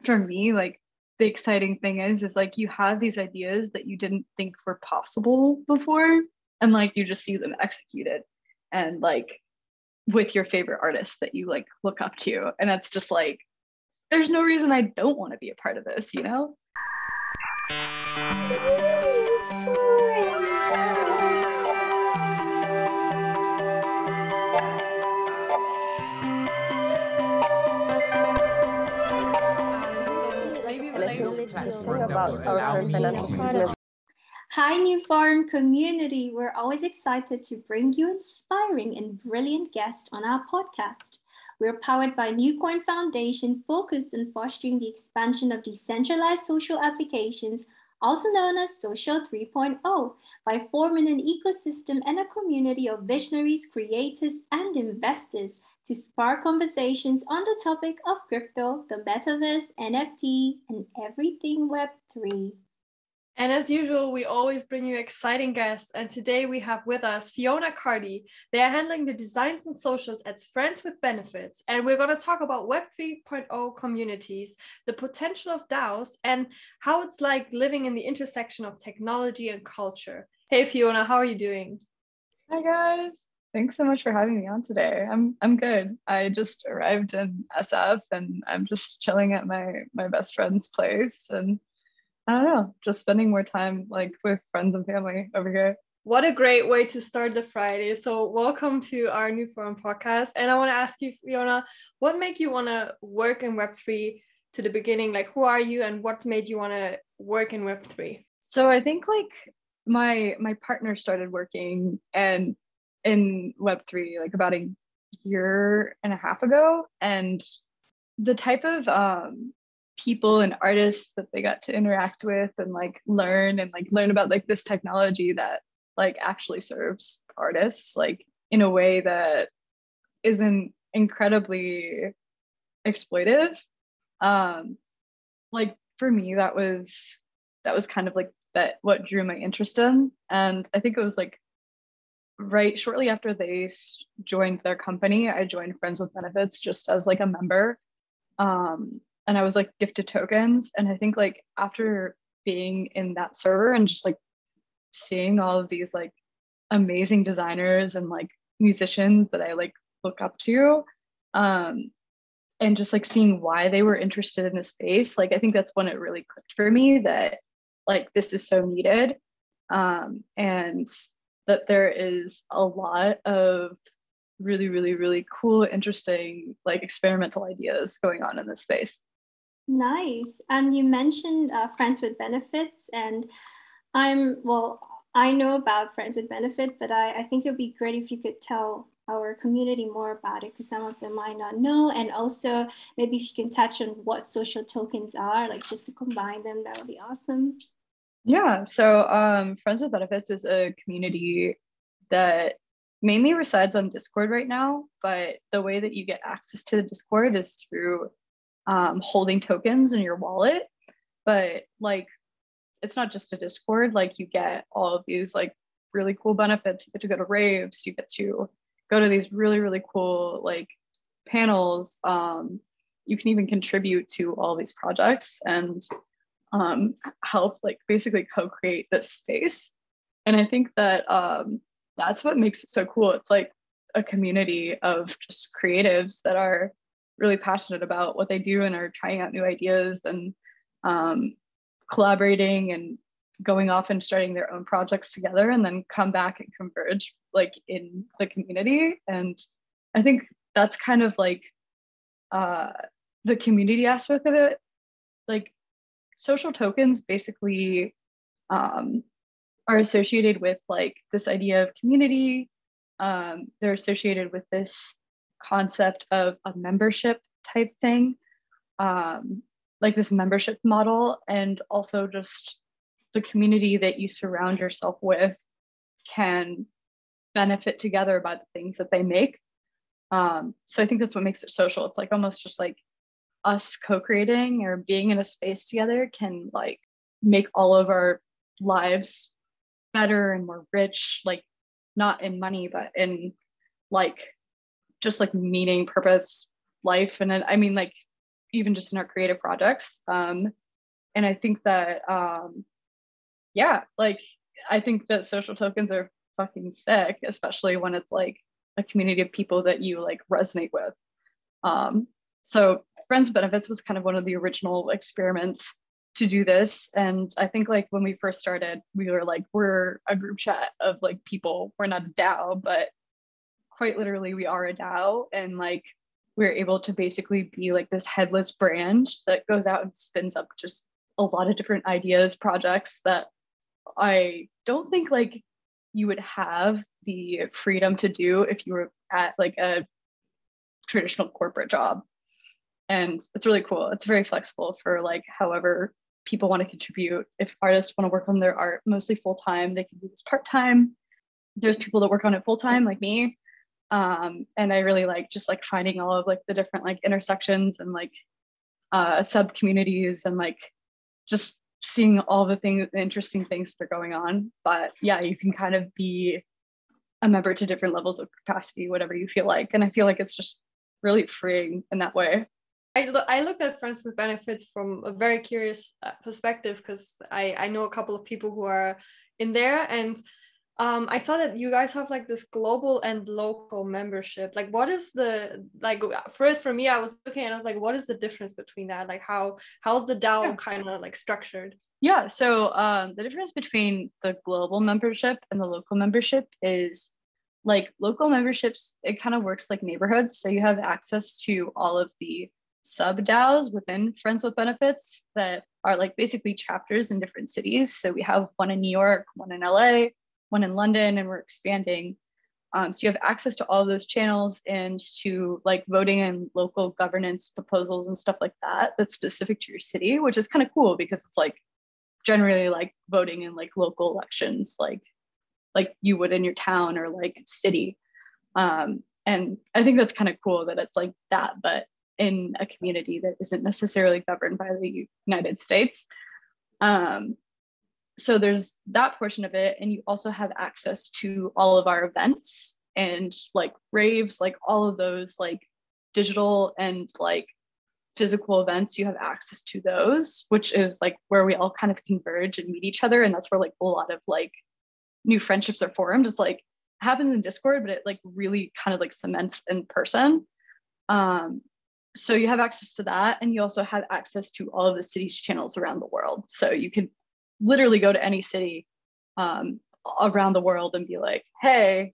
for me, like the exciting thing is like you have these ideas that you didn't think were possible before, and like you just see them executed, and like with your favorite artists that you like look up to, and it's just like there's no reason I don't want to be a part of this, you know? Hi, NewForum community. We're always excited to bring you inspiring and brilliant guests on our podcast. We're powered by NewCoin Foundation, focused on fostering the expansion of decentralized social applications, also known as Social 3.0, by forming an ecosystem and a community of visionaries, creators, and investors to spark conversations on the topic of crypto, the metaverse, NFT, and everything Web3. And as usual, we always bring you exciting guests. And today we have with us Fiona Carty. They are handling the designs and socials at Friends with Benefits. And we're going to talk about Web 3.0 communities, the potential of DAOs, and how it's like living in the intersection of technology and culture. Hey, Fiona, how are you doing? Hi, guys. Thanks so much for having me on today. I'm good. I just arrived in SF and I'm just chilling at my best friend's place, and I don't know, just spending more time like with friends and family over here. What a great way to start the Friday. So welcome to our NewForum podcast. And I want to ask you, Fiona, what made you want to work in Web3 to the beginning? Like, who are you and what made you want to work in Web3? So I think like my partner started working and in Web3 like about a year and a half ago. And the type of people and artists that they got to interact with and like learn about like this technology that like actually serves artists like in a way that isn't incredibly exploitive. Like for me, that was kind of like that what drew my interest in. And I think it was like right shortly after they joined their company, I joined Friends with Benefits just as like a member. And I was like gifted tokens. And I think like after being in that server and just like seeing all of these like amazing designers and like musicians that I like look up to, and just like seeing why they were interested in this space, like I think that's when it really clicked for me that like this is so needed, and that there is a lot of really, really, really cool, interesting, like experimental ideas going on in this space. Nice. And you mentioned Friends with Benefits, and I know about Friends with Benefit, but I think it would be great if you could tell our community more about it, because some of them might not know. And also maybe if you can touch on what social tokens are, like just to combine them, that would be awesome. Yeah, so Friends with Benefits is a community that mainly resides on Discord right now, but the way that you get access to the Discord is through holding tokens in your wallet. But like it's not just a Discord, like you get all of these like really cool benefits. You get to go to raves, you get to go to these really, really cool like panels. You can even contribute to all these projects and help like basically co-create this space. And I think that that's what makes it so cool. It's like a community of just creatives that are really passionate about what they do and are trying out new ideas and collaborating and going off and starting their own projects together and then come back and converge like in the community. And I think that's kind of like the community aspect of it. Like social tokens basically are associated with like this idea of community. They're associated with this concept of a membership type thing, like this membership model, and also just the community that you surround yourself with can benefit together by the things that they make. So I think that's what makes it social. It's like almost just like us co-creating or being in a space together can like make all of our lives better and more rich, like not in money, but in like just like meaning, purpose, life. And I mean, like even just in our creative projects. And I think that, yeah, like, I think that social tokens are fucking sick, especially when it's like a community of people that you like resonate with. So Friends with Benefits was kind of one of the original experiments to do this. And I think like when we first started, we were like, we're a group chat of like people, we're not a DAO, but quite literally we are a DAO. And like, we're able to basically be like this headless brand that goes out and spins up just a lot of different ideas, projects that I don't think like you would have the freedom to do if you were at like a traditional corporate job. And it's really cool. It's very flexible for like however people want to contribute. If artists want to work on their art mostly full-time, they can do this part-time. There's people that work on it full-time like me. And I really like just like finding all of like the different like intersections and like sub communities and like just seeing all the things, the interesting things that are going on. But yeah, you can kind of be a member to different levels of capacity, whatever you feel like. And I feel like it's just really freeing in that way. I looked at Friends with Benefits from a very curious perspective because I know a couple of people who are in there, and I saw that you guys have like this global and local membership. Like, what is the, like, first for me, I was looking and I was like, what is the difference between that? Like, how's the DAO kind of like structured? Yeah, so the difference between the global membership and the local membership is like local memberships, it kind of works like neighborhoods. So you have access to all of the sub DAOs within Friends with Benefits that are like basically chapters in different cities. So we have one in New York, one in LA, one in London, and we're expanding. So you have access to all of those channels and to like voting and local governance proposals and stuff like that that's specific to your city, which is kind of cool because it's like generally like voting in like local elections, like you would in your town or like city. And I think that's kind of cool that it's like that, but in a community that isn't necessarily governed by the United States. So there's that portion of it. And you also have access to all of our events and like raves, like all of those like digital and like physical events, you have access to those, which is like where we all kind of converge and meet each other. And that's where like a lot of like new friendships are formed. It's like happens in Discord, but it like really kind of like cements in person. So you have access to that. And you also have access to all of the city's channels around the world. So you can literally go to any city around the world and be like, hey,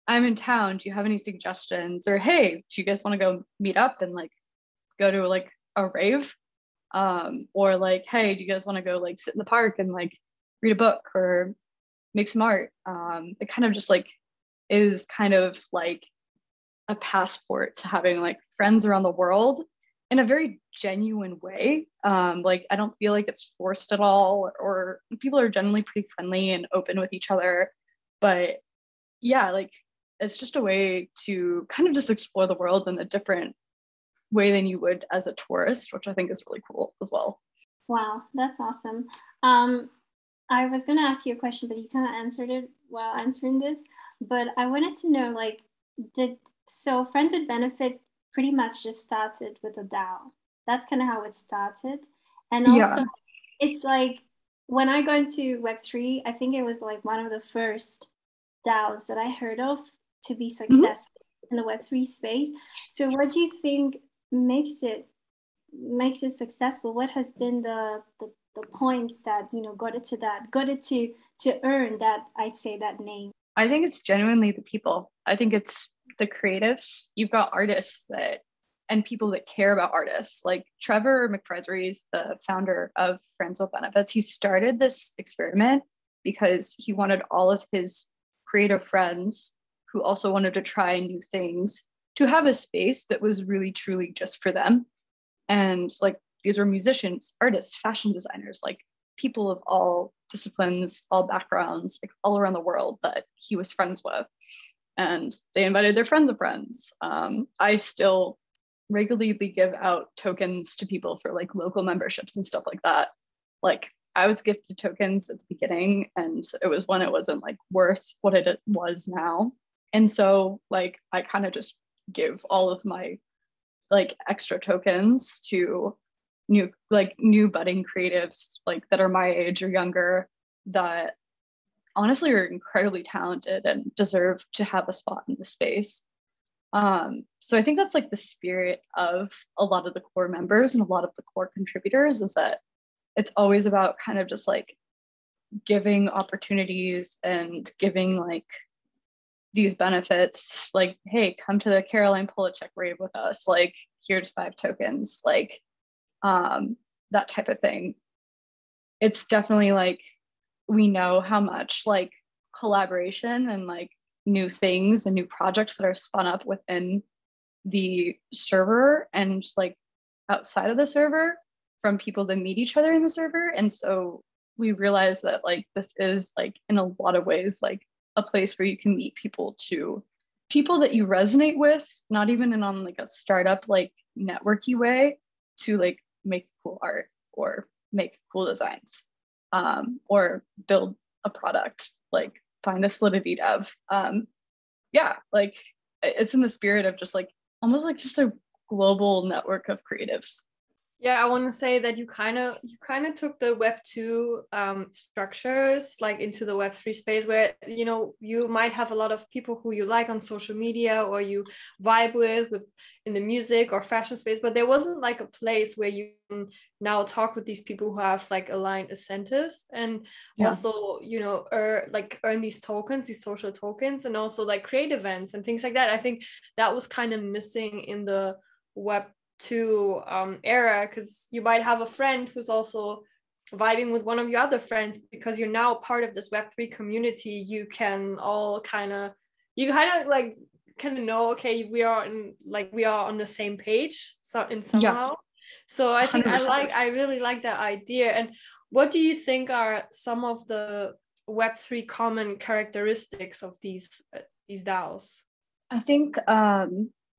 I'm in town. Do you have any suggestions? Or, hey, do you guys want to go meet up and like go to like a rave? Or like, hey, do you guys want to go like sit in the park and like read a book or make some art? It kind of just like is kind of like a passport to having like friends around the world in a very genuine way. Like I don't feel like it's forced at all, or people are generally pretty friendly and open with each other. But yeah, like it's just a way to kind of just explore the world in a different way than you would as a tourist, which I think is really cool as well. Wow, that's awesome. I was going to ask you a question, but you kind of answered it while answering this. But I wanted to know, like, so Friends with Benefit pretty much just started with a DAO. That's kind of how it started. And also, it's like when I go into Web3, I think it was like one of the first DAOs that I heard of to be successful in the Web3 space. So what do you think makes it successful? What has been the points that, you know, got it to earn that, I'd say, that name? I think it's genuinely the people. I think it's the creatives. You've got artists and people that care about artists. Like Trevor McFredries, the founder of Friends with Benefits, he started this experiment because he wanted all of his creative friends who also wanted to try new things to have a space that was really truly just for them. And like these were musicians, artists, fashion designers, like people of all disciplines, all backgrounds, like all around the world that he was friends with. And they invited their friends of friends. I still regularly give out tokens to people for like local memberships and stuff like that. Like I was gifted tokens at the beginning, and it was when it wasn't like worth what it was now. And so like I kind of just give all of my like extra tokens to new budding creatives like that are my age or younger that honestly are incredibly talented and deserve to have a spot in the space. So I think that's like the spirit of a lot of the core members and a lot of the core contributors, is that it's always about kind of just like giving opportunities and giving like these benefits, like, hey, come to the Caroline Polachek rave with us, like here's 5 tokens, like that type of thing. It's definitely like, we know how much like collaboration and like new things and new projects that are spun up within the server and like outside of the server from people that meet each other in the server. And so we realize that like this is like in a lot of ways like a place where you can meet people that you resonate with, not even in on like a startup like networky way, to like make cool art or make cool designs, or build a product, like find a Solidity dev. Yeah, like it's in the spirit of just like almost like just a global network of creatives. Yeah, I want to say that you kind of took the Web 2 structures like into the Web 3 space, where you might have a lot of people who you like on social media or you vibe with in the music or fashion space, but there wasn't like a place where you can now talk with these people who have like aligned incentives and also earn these tokens, these social tokens, and also like create events and things like that. I think that was kind of missing in the Web 2 era, because you might have a friend who's also vibing with one of your other friends, because you're now part of this Web3 community. You can all kind of know, okay, we are on the same page, so in somehow. Yeah. So I think 100%. I really like that idea. And what do you think are some of the Web3 common characteristics of these DAOs? I think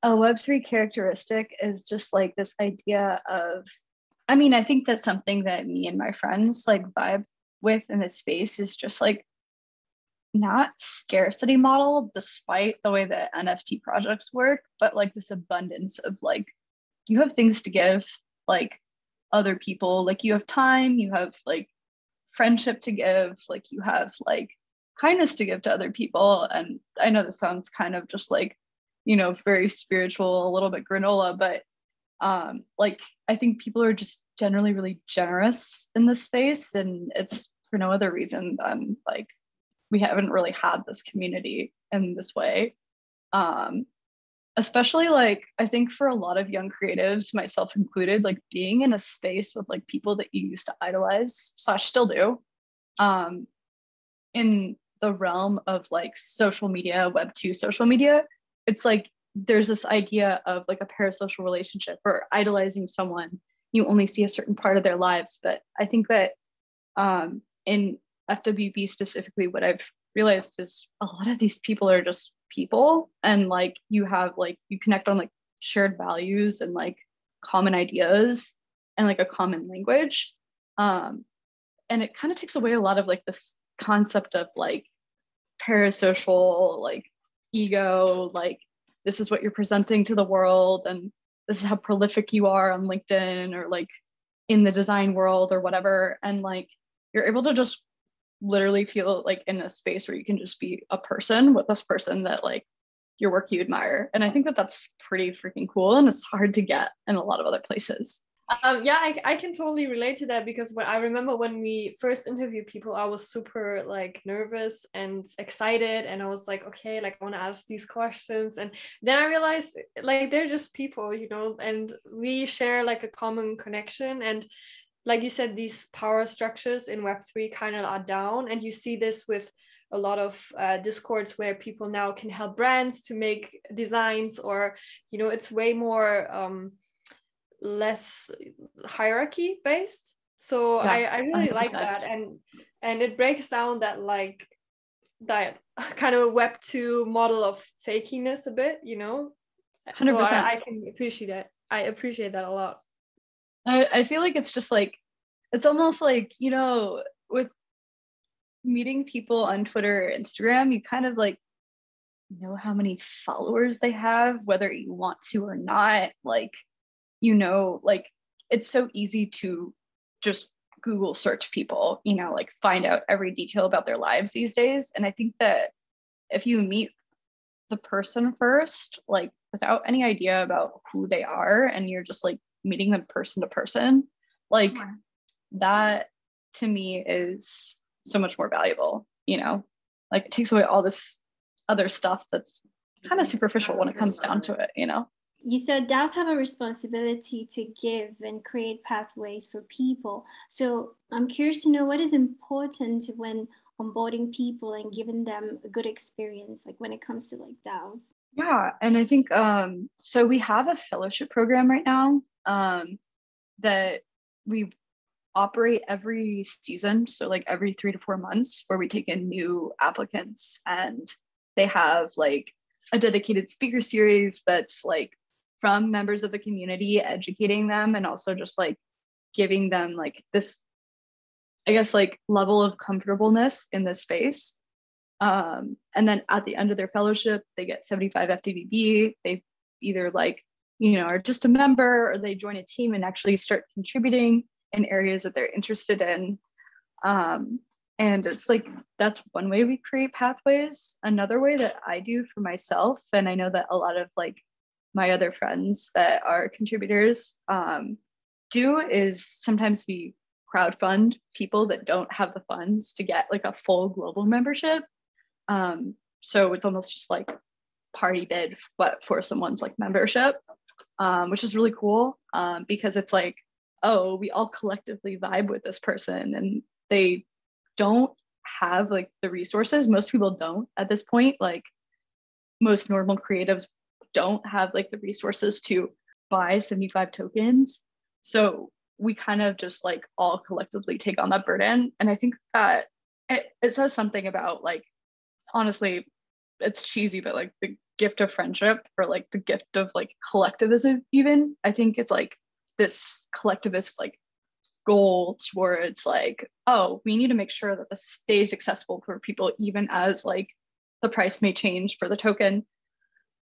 a Web3 characteristic is just like this idea of, I mean, I think that's something that me and my friends like vibe with in this space, is just like not scarcity model, despite the way that NFT projects work, but like this abundance of like, you have things to give like other people, like you have time, you have like friendship to give, like you have like kindness to give to other people. And I know this sounds kind of just like, very spiritual, a little bit granola, but like I think people are just generally really generous in this space, and it's for no other reason than like we haven't really had this community in this way. Especially like I think for a lot of young creatives, myself included, like being in a space with like people that you used to idolize / still do, in the realm of like social media, Web 2 social media, it's like there's this idea of like a parasocial relationship or idolizing someone. You only see a certain part of their lives. But I think that in FWB specifically, what I've realized is a lot of these people are just people, and like you connect on like shared values and like common ideas and like a common language. And it kind of takes away a lot of like this concept of like parasocial like ego, like this is what you're presenting to the world and this is how prolific you are on LinkedIn or like in the design world or whatever. And like you're able to just literally feel like in a space where you can just be a person with this person that like your work you admire. And I think that that's pretty freaking cool, and it's hard to get in a lot of other places. I can totally relate to that, because I remember when we first interviewed people, I was super like nervous and excited, and I was like, okay, like I want to ask these questions, and then I realized like they're just people, and we share like a common connection. And like you said, these power structures in Web3 kind of are down, and you see this with a lot of discords where people now can help brands to make designs, or it's way more less hierarchy based. So yeah, I really 100%. Like that, and it breaks down that like that kind of Web 2 model of fakiness a bit, 100%. So I can appreciate that. I appreciate that a lot. I feel like it's just like, it's almost like, with meeting people on Twitter or Instagram, you kind of like know how many followers they have, whether you want to or not. Like, you know, like it's so easy to just Google search people, you know, like find out every detail about their lives these days. And I think that if you meet the person first, like without any idea about who they are, and you're just like meeting them person to person, like that to me is so much more valuable, you know, like it takes away all this other stuff that's kind of superficial when it comes down to it, you know. You said DAOs have a responsibility to give and create pathways for people. So I'm curious to know what is important when onboarding people and giving them a good experience, like when it comes to like DAOs. Yeah, and I think so we have a fellowship program right now that we operate every season, so like every 3 to 4 months, where we take in new applicants, and they have like a dedicated speaker series that's like from members of the community, educating them, and also just like giving them like this, I guess, like level of comfortableness in this space. And then at the end of their fellowship, they get 75 FWBD. They either like, you know, are just a member, or they join a team and actually start contributing in areas that they're interested in. And it's like, that's one way we create pathways. Another way that I do for myself, and I know that a lot of like my other friends that are contributors do, is sometimes we crowdfund people that don't have the funds to get like a full global membership. So it's almost just like party bid, but for someone's like membership, which is really cool, because it's like, oh, we all collectively vibe with this person, and they don't have like the resources. Most people don't at this point. Like most normal creatives don't have like the resources to buy 75 tokens. So we kind of just like all collectively take on that burden. And I think that it says something about like, honestly, it's cheesy, but like the gift of friendship, or like the gift of like collectivism even. I think it's like this collectivist like goal towards like, oh, we need to make sure that this stays accessible for people, even as like the price may change for the token.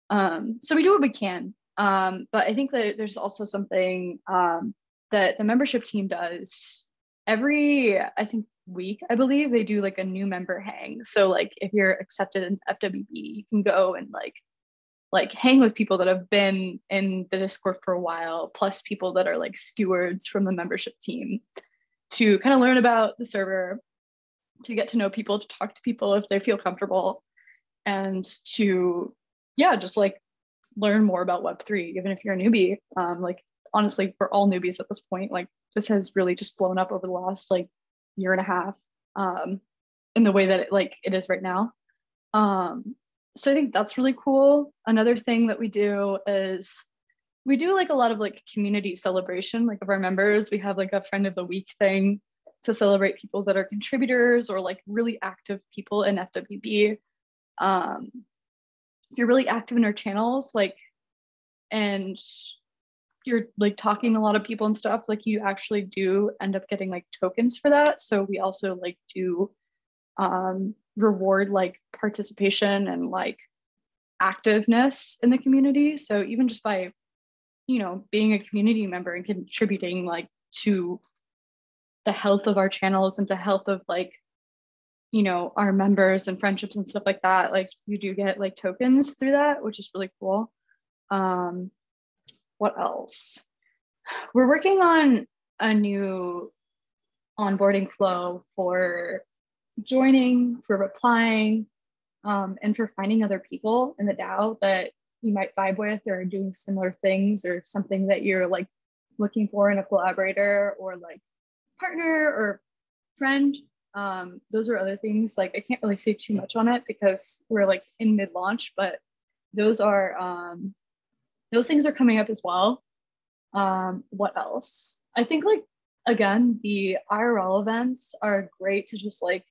So we do what we can. But I think that there's also something that the membership team does every, I think, week. I believe they do like a new member hang. So like if you're accepted in FWB, you can go and like hang with people that have been in the Discord for a while, plus people that are like stewards from the membership team, to kind of learn about the server, to get to know people, to talk to people if they feel comfortable, and to, yeah, just like learn more about Web3, even if you're a newbie. Like honestly, we're all newbies at this point. Like this has really just blown up over the last like year and a half, in the way that it is right now. So I think that's really cool. Another thing that we do is we do like a lot of like community celebration, like of our members. We have like a friend of the week thing to celebrate people that are contributors or like really active people in FWB. You're really active in our channels, like, and you're like talking to a lot of people and stuff, like you actually do end up getting like tokens for that. So we also like do reward like participation and like activeness in the community. So even just by, you know, being a community member and contributing like to the health of our channels and to health of like, you know, our members and friendships and stuff like that, like you do get like tokens through that, which is really cool. What else? We're working on a new onboarding flow for joining, for replying, and for finding other people in the DAO that you might vibe with or doing similar things, or something that you're like looking for in a collaborator or like partner or friend. Those are other things. Like I can't really say too much on it because we're like in mid-launch, but those things are coming up as well. What else? I think like, again, the IRL events are great to just like,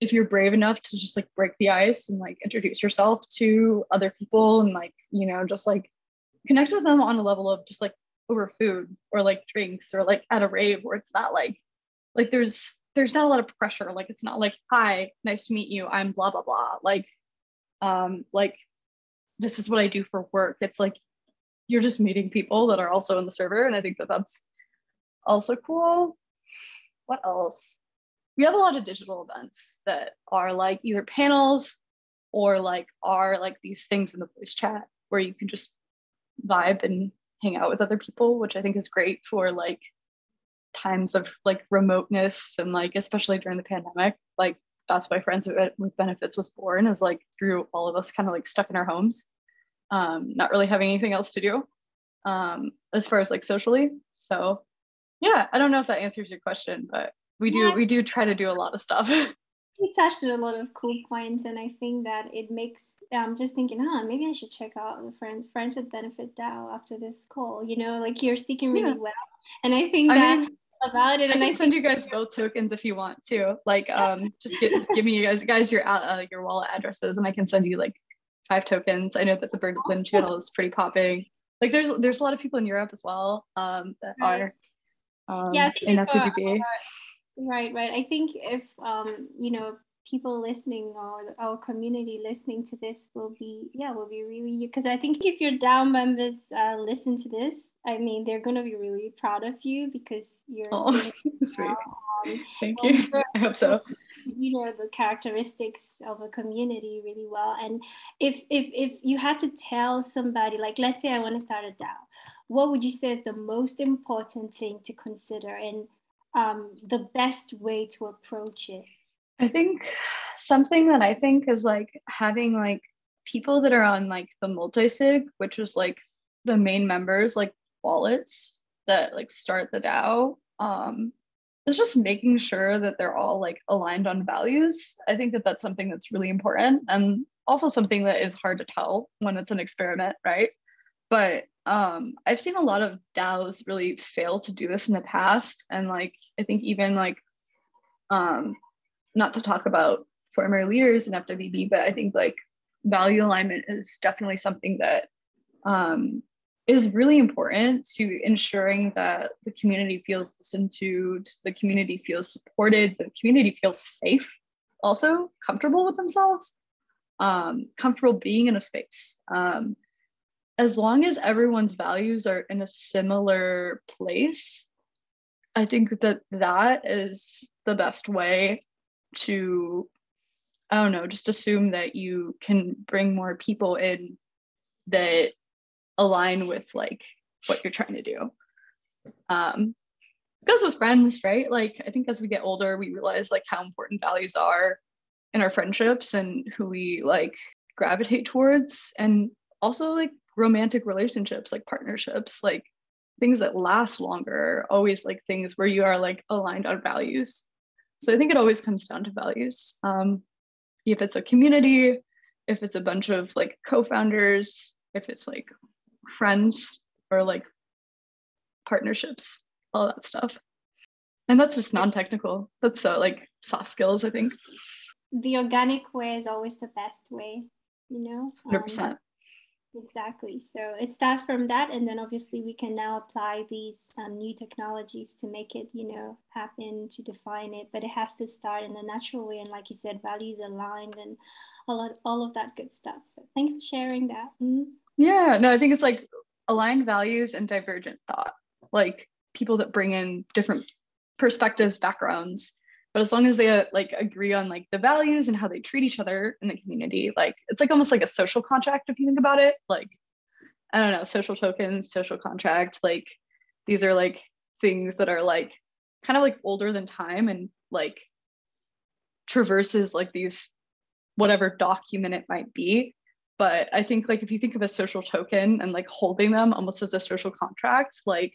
if you're brave enough to just like break the ice and like introduce yourself to other people and like, you know, just like connect with them on a level of just like over food or like drinks or like at a rave where it's not like there's not a lot of pressure. Like it's not like, hi, nice to meet you, I'm blah blah blah. Like like this is what I do for work. It's like you're just meeting people that are also in the server, and I think that that's also cool. What else? We have a lot of digital events that are like either panels or like are like these things in the voice chat where you can just vibe and hang out with other people, which I think is great for like times of like remoteness, and like especially during the pandemic. Like that's why Friends with Benefits was born. It was like through all of us kind of like stuck in our homes, not really having anything else to do as far as like socially. So yeah, I don't know if that answers your question, but we do try to do a lot of stuff. You touched on a lot of cool points, and I think that it makes just thinking, maybe I should check out the Friends with Benefit DAO after this call. You know, like you're speaking really well, and I think about it. I can send you guys both tokens if you want to. Like, just give me you guys your wallet addresses, and I can send you like 5 tokens. I know that the Berlin channel is pretty popping. Like, there's a lot of people in Europe as well that are in FWBD. Right. I think if people listening or our community listening to this will be really, because I think if your DAO members listen to this, I mean, they're going to be really proud of you because you're sweet. Thank you. I hope so. You know the characteristics of a community really well. And if you had to tell somebody, like, let's say I want to start a DAO, what would you say is the most important thing to consider and the best way to approach it? I think something that I think is like having like people that are on like the multi-sig, which is like the main members, like wallets that like start the DAO, is just making sure that they're all like aligned on values. I think that that's something that's really important, and also something that is hard to tell when it's an experiment, right? But I've seen a lot of DAOs really fail to do this in the past, and like I think even like not to talk about former leaders in FWB, but I think like value alignment is definitely something that is really important to ensuring that the community feels listened to, the community feels supported, the community feels safe, also comfortable with themselves, comfortable being in a space. As long as everyone's values are in a similar place, I think that is the best way to, I don't know, just assume that you can bring more people in that align with like what you're trying to do. Goes with friends, right? Like I think as we get older, we realize like how important values are in our friendships and who we like gravitate towards, and also like romantic relationships, like partnerships, like things that last longer, always like things where you are like aligned on values. So I think it always comes down to values. If it's a community, if it's a bunch of like co-founders, if it's like friends or like partnerships, all that stuff. And that's just non-technical. That's like soft skills, I think. The organic way is always the best way, you know? 100%. Exactly. So it starts from that, and then obviously we can now apply these new technologies to make it, happen, to define it. But it has to start in a natural way, and like you said, values aligned and all of that good stuff. So thanks for sharing that. Mm-hmm. Yeah, no, I think it's like aligned values and divergent thought, like people that bring in different perspectives, backgrounds. But as long as they like agree on like the values and how they treat each other in the community, like it's like almost like a social contract if you think about it. Like, I don't know, social tokens, social contract, like these are like things that are like kind of like older than time and like traverses like these whatever document it might be. But I think like if you think of a social token and like holding them almost as a social contract, like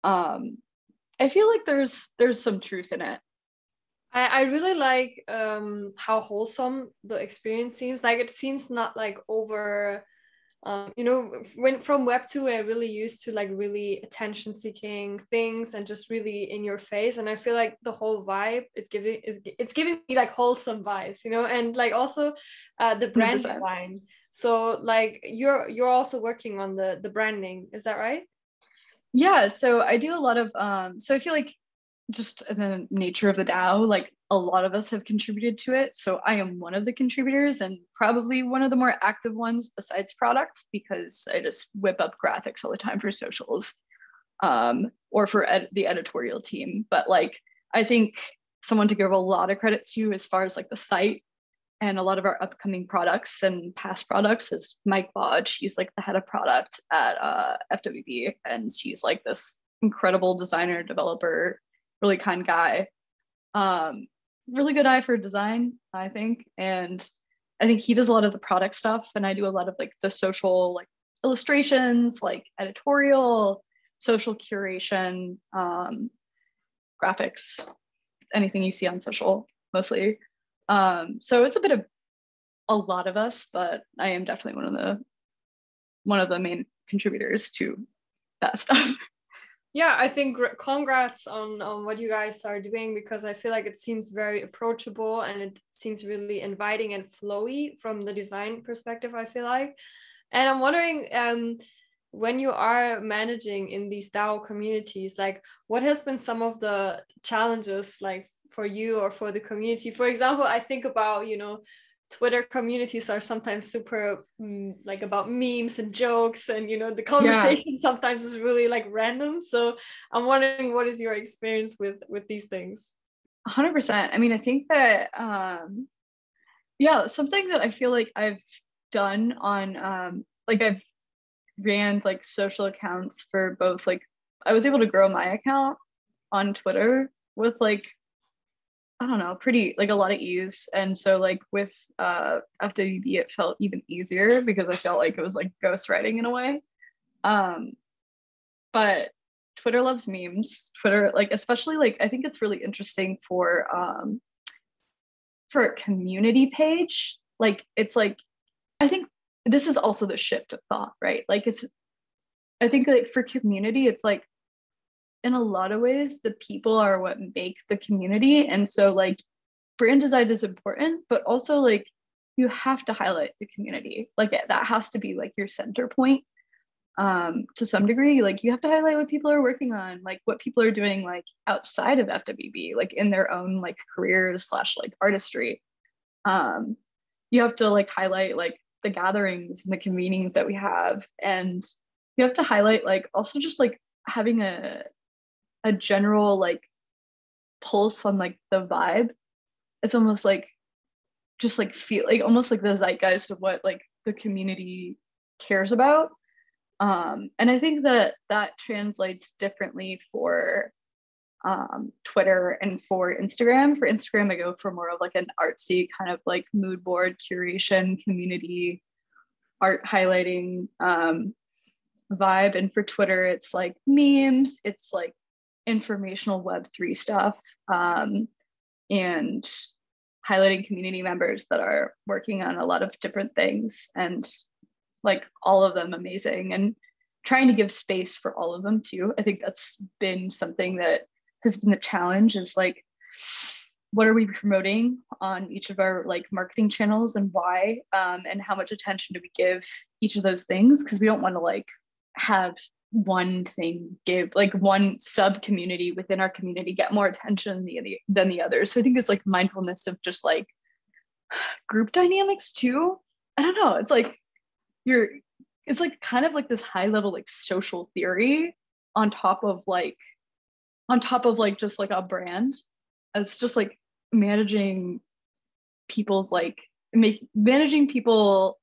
I feel like there's some truth in it. I really like how wholesome the experience seems. Like it seems not like over, when from Web 2, I really used to like really attention seeking things and just really in your face. And I feel like the whole vibe it's giving me like wholesome vibes, and like also the brand 100%. design. So like you're also working on the branding, is that right? Yeah, so I do a lot of so I feel like just in the nature of the DAO, like a lot of us have contributed to it. So I am one of the contributors and probably one of the more active ones besides product, because I just whip up graphics all the time for socials, or for the editorial team. But like, I think someone to give a lot of credit to as far as like the site and a lot of our upcoming products and past products is Mike Bodge. He's like the head of product at FWBD, and he's like this incredible designer, developer, really kind guy. Really good eye for design, I think. And I think he does a lot of the product stuff, and I do a lot of like the social, like illustrations, like editorial, social curation, graphics, anything you see on social mostly. So it's a bit of a lot of us, but I am definitely one of the main contributors to that stuff. Yeah, I think congrats on what you guys are doing, because I feel like it seems very approachable and it seems really inviting and flowy from the design perspective, I feel like. And I'm wondering, when you are managing in these DAO communities, like what has been some of the challenges like for you or for the community? For example, I think about, Twitter communities are sometimes super like about memes and jokes, and the conversation sometimes is really like random. So I'm wondering, what is your experience with these things? 100%. I mean, I think that something that I feel like I've done on like I've ran like social accounts for both, like I was able to grow my account on Twitter with like, I don't know, pretty like a lot of ease. And so like with FWB, it felt even easier because I felt like it was like ghostwriting in a way. But Twitter loves memes. Twitter, like especially like I think it's really interesting for a community page. Like it's like, I think this is also the shift of thought, right? Like I think like for community, it's like in a lot of ways, the people are what make the community. And so like brand design is important, but also like you have to highlight the community. Like that has to be like your center point to some degree. Like you have to highlight what people are working on, like what people are doing like outside of FWB, like in their own like careers / like artistry. You have to like highlight like the gatherings and the convenings that we have. And you have to highlight like also just like having a general like pulse on like the vibe. It's almost like just like feel like almost like the zeitgeist of what like the community cares about. And I think that translates differently for Twitter and for Instagram. For Instagram, I go for more of like an artsy kind of like mood board curation, community art highlighting vibe. And for Twitter, it's like memes, it's like informational Web3 stuff, and highlighting community members that are working on a lot of different things, and like all of them amazing, and trying to give space for all of them too. I think that's been something that has been the challenge, is like, what are we promoting on each of our like marketing channels and why, and how much attention do we give each of those things? Because we don't want to like have one thing give like one sub community within our community get more attention than the others. So I think it's like mindfulness of just like group dynamics too. I don't know. It's like it's like kind of like this high level like social theory on top of like just like a brand. It's just like managing people's like managing people's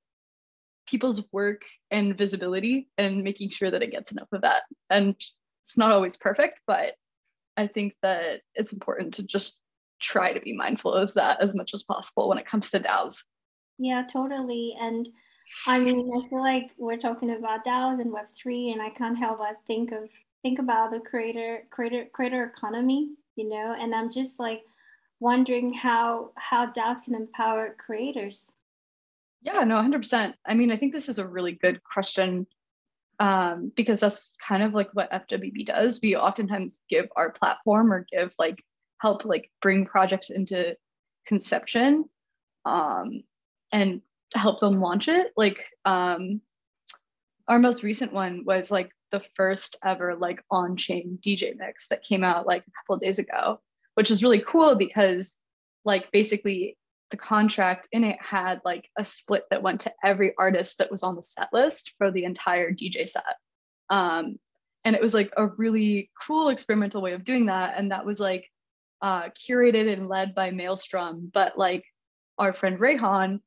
work and visibility and making sure that it gets enough of that. And it's not always perfect, but I think that it's important to just try to be mindful of that as much as possible when it comes to DAOs. Yeah, totally. And I mean, I feel like we're talking about DAOs and Web3, and I can't help but think about the creator economy, and I'm just like wondering how DAOs can empower creators. Yeah, no, 100%. I mean, I think this is a really good question, because that's kind of like what FWB does. We oftentimes give our platform or help like bring projects into conception, and help them launch it. Like our most recent one was like the first ever like on-chain DJ mix that came out like a couple of days ago, which is really cool because like basically the contract in it had like a split that went to every artist that was on the set list for the entire DJ set. And it was like a really cool experimental way of doing that. And that was like curated and led by Maelstrom, but like our friend Rayhan,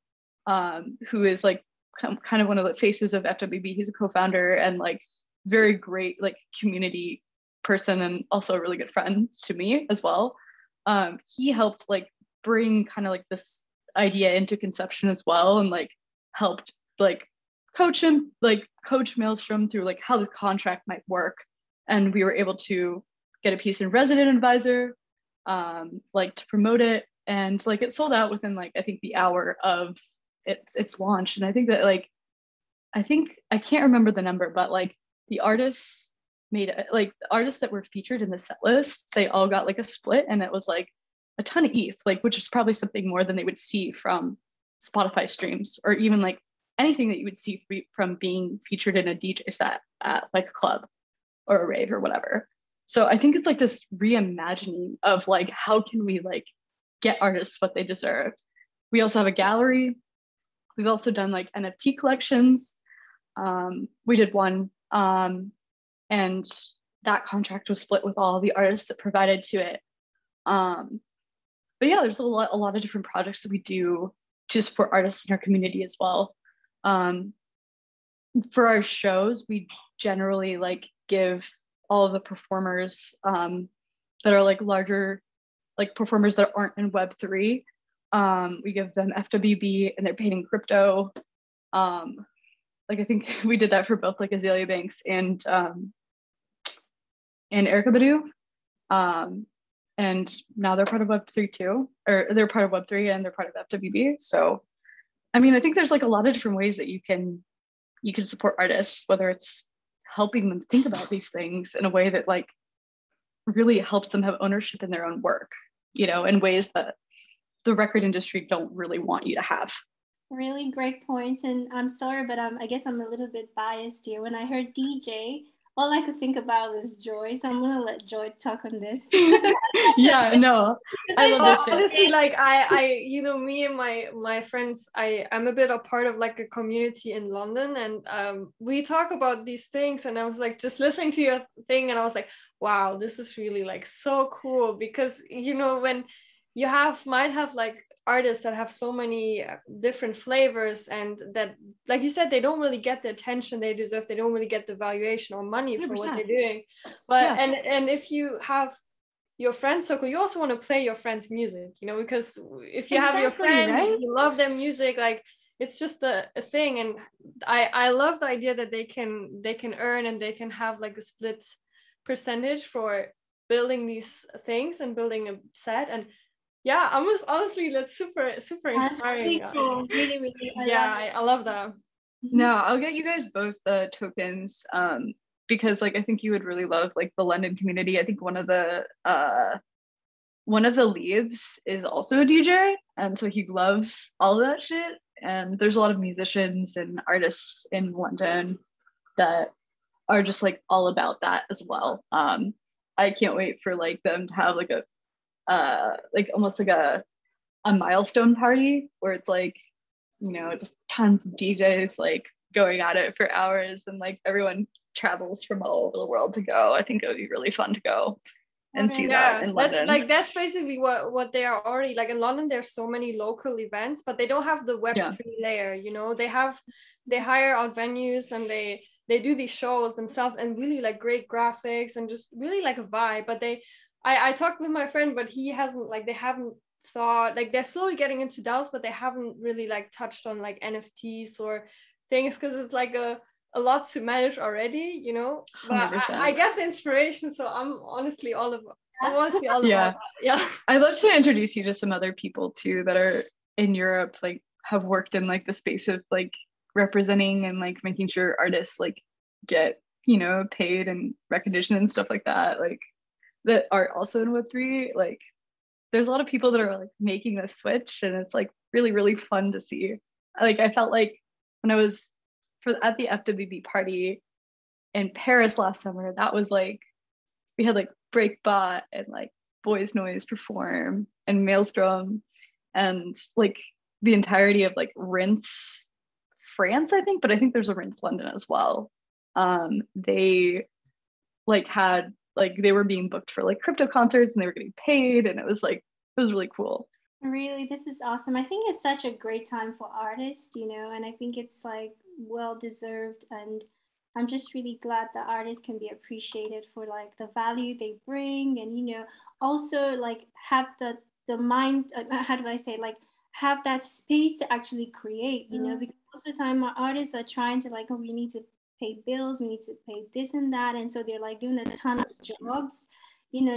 who is like kind of one of the faces of FWB, he's a co-founder and like very great like community person and also a really good friend to me as well. He helped like bring kind of like this idea into conception as well, and like helped like coach Maelstrom through like how the contract might work. And we were able to get a piece in Resident Advisor, like to promote it, and like it sold out within like I think the hour of its launch. And I think that like I can't remember the number, but like the artists the artists that were featured in the set list, they all got like a split, and it was like a ton of ETH, like which is probably something more than they would see from Spotify streams or even like anything that you would see from being featured in a DJ set at like a club or a rave or whatever. So I think it's like this reimagining of like how can we like get artists what they deserve. We also have a gallery. We've also done like NFT collections. We did one, and that contract was split with all the artists that provided to it. But yeah, there's a lot of different projects that we do to support artists in our community as well. For our shows, we generally like give all of the performers that are like larger, like performers that aren't in Web3, we give them FWB and they're paid in crypto. Like I think we did that for both like Azalea Banks and Erykah Badu. And now they're part of Web3 too, or they're part of Web3 and they're part of FWB. So, I mean, I think there's like a lot of different ways that you can support artists, whether it's helping them think about these things in a way that like really helps them have ownership in their own work, you know, in ways that the record industry don't really want you to have. Really great points. And I'm sorry, but I guess I'm a little bit biased here. When I heard DJ, all I could think about was Joy. So I'm gonna let Joy talk on this. Yeah, no, I love this shit. Honestly, like I, you know, me and my friends, I'm a bit a part of like a community in London, and we talk about these things. And I was like, just listening to your thing, and I was like, wow, this is really like so cool, because you know when you might have like artists that have so many different flavors, and that, like you said, they don't really get the attention they deserve. They don't really get the valuation or money 100%. For what they're doing. But yeah. and if you have your friend circle, you also want to play your friends' music, you know, because if you have your friend, right? You love their music, like it's just a thing. And I love the idea that they can earn and they can have like a split percentage for building these things and building a set. And yeah, honestly, that's super inspiring. That's really cool. Really, I love that. No, I'll get you guys both the tokens, because like I think you would really love like the London community. I think one of the leads is also a DJ, and so he loves all of that shit. And there's a lot of musicians and artists in London that are just like all about that as well. I can't wait for like them to have like a like almost like a milestone party where it's like, you know, just tons of DJs like going at it for hours, and like everyone travels from all over the world to go. I think it would be really fun to go and see that in London. That's basically what they are already like. In London there's so many local events, but they don't have the Web3 layer, you know. They hire out venues and they do these shows themselves, and really like great graphics and just really like a vibe. But I talked with my friend, but they haven't thought, like they're slowly getting into DAOs, but they haven't really like touched on like NFTs or things, because it's like a lot to manage already, you know. But I get the inspiration, so I'm honestly all about that. Yeah. I'd love to introduce you to some other people too that are in Europe, like have worked in like the space of like representing and like making sure artists like get, you know, paid and recognition and stuff like that, like that are also in Web3. Like there's a lot of people that are like making the switch, and it's like really, really fun to see. Like I felt like when I was at the FWB party in Paris last summer, that was like, we had like Breakbot and like Boys Noise perform and Maelstrom and like the entirety of like Rinse France, I think, but I think there's a Rinse London as well. They like had like they were being booked for like crypto concerts and they were getting paid, and it was really cool. Really, this is awesome. I think it's such a great time for artists, and I think it's like well deserved, and I'm just really glad that artists can be appreciated for like the value they bring, and also like have the mind, how do I say, like have that space to actually create, because most of the time our artists are trying to like, oh, we need to pay bills, we need to pay this and that, and so they're like doing a ton of jobs,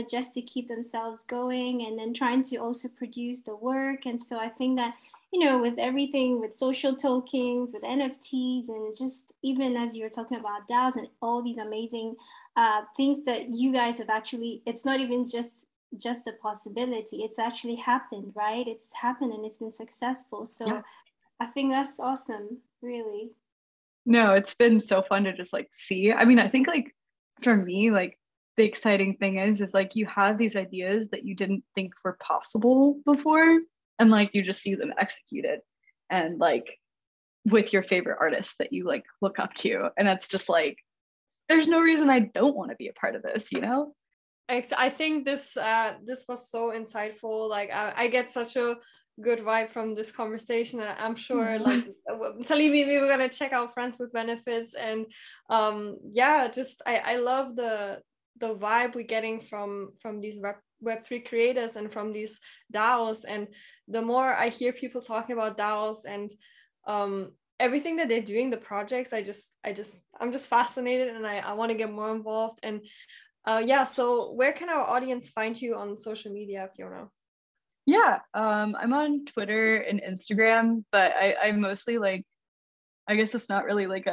just to keep themselves going, and then trying to also produce the work. And so I think that, with everything, with social tokens, with NFTs, and just even as you're talking about DAOs and all these amazing things that you guys have actually, it's not even just a possibility, it's actually happened, right? It's happened and it's been successful. So yeah. I think that's awesome, really. No, it's been so fun to just like see. I mean, I think like for me, like the exciting thing is like you have these ideas that you didn't think were possible before, and like you just see them executed, and like with your favorite artists that you like look up to, and it's just like there's no reason I don't want to be a part of this, I think this was so insightful. Like I get such a good vibe from this conversation. I'm sure like Salimi, we were gonna check out Friends with Benefits, and just I love the vibe we're getting from these Web3 creators and from these DAOs. And the more I hear people talking about DAOs and everything that they're doing, the projects, I'm just fascinated, and I want to get more involved. And so where can our audience find you on social media, Fiona? Yeah, I'm on Twitter and Instagram, but I mostly like, I guess it's not really like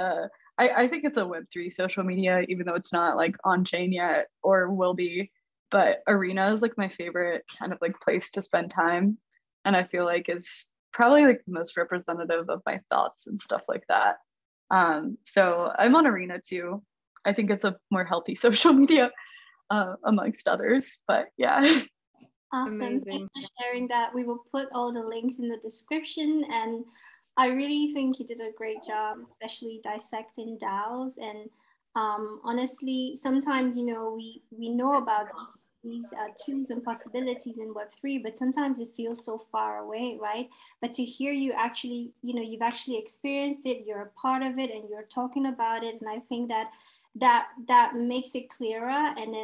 I think it's a Web3 social media, even though it's not like on chain yet or will be. But Arena is like my favorite kind of like place to spend time, and I feel like is probably like the most representative of my thoughts and stuff like that. So I'm on Arena too. I think it's a more healthy social media amongst others, but yeah. Awesome. Amazing. Thanks for sharing that. We will put all the links in the description, and I really think you did a great job, especially dissecting DAOs. And honestly, sometimes, we know about these tools and possibilities in Web3, but sometimes it feels so far away, right? But to hear you actually, you've actually experienced it, you're a part of it, and you're talking about it. And I think that makes it clearer, and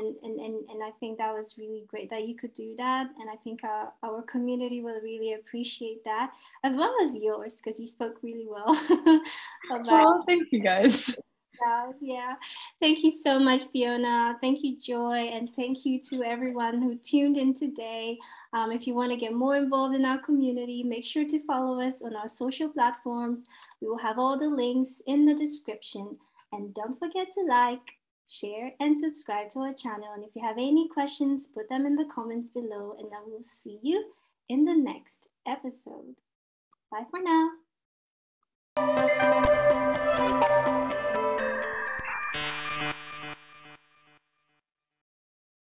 I think that was really great that you could do that, and I think our community will really appreciate that, as well as yours, because you spoke really well about thank you guys. Yeah, thank you so much, Fiona. Thank you, Joy, and thank you to everyone who tuned in today. If you want to get more involved in our community, make sure to follow us on our social platforms. We will have all the links in the description. And don't forget to like, share, and subscribe to our channel. And if you have any questions, put them in the comments below, and then we'll see you in the next episode. Bye for now.